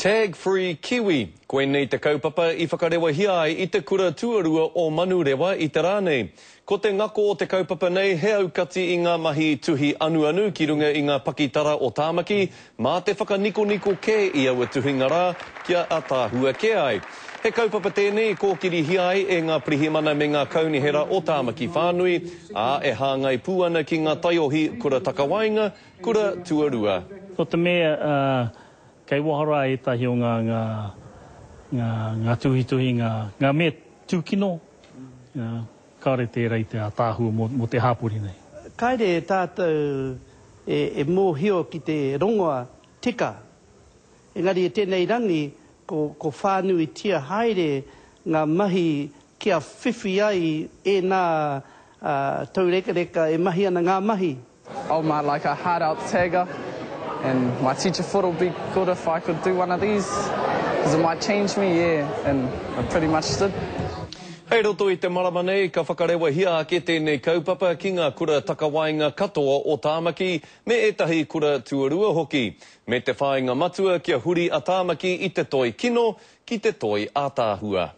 Tag free Kiwi. Koe nei te kaupapa I whakarewa hia ai I te kura tuarua o Manurewa I te rānei. Ko te ngako o te kaupapa nei, he aukati I ngā mahi tuhi anu ki runga I ngā pakitara o Tāmaki, mā te whakaniko ke I aua tuhinga rā, kia atahua ke ai. He kaupapa tēnei, kōkiri hia ai e ngā pirihimana me ngā kaunihera o Tāmaki whānui, a e hāngai pūana ki ngā taiohi kura takawainga, kura tuarua. Ko te mea, kei wahara e tahi o ngā tuhituhi, ngā mea tūkino, kāre tērā I te tāhua mo te hāpuri nei. Kaire tātou e mōhio ki te rongoa tika. Engari e tēnei rangi, ko whānui tia haere ngā mahi kia whiwhi ai e nā taurekareka e mahi ana ngā mahi. I'm like a hard-out tagger, and my teacher thought it would be good if I could do one of these, because it might change me, and I pretty much did. Hei roto I te marama nei, ka whakarewa hia ke tēnei kaupapa ki ngā kura takawainga katoa o Tāmaki, me etahi kura tuarua hoki, me te whāinga matua kia huri a Tāmaki I te toi kino, ki te toi ātāhua.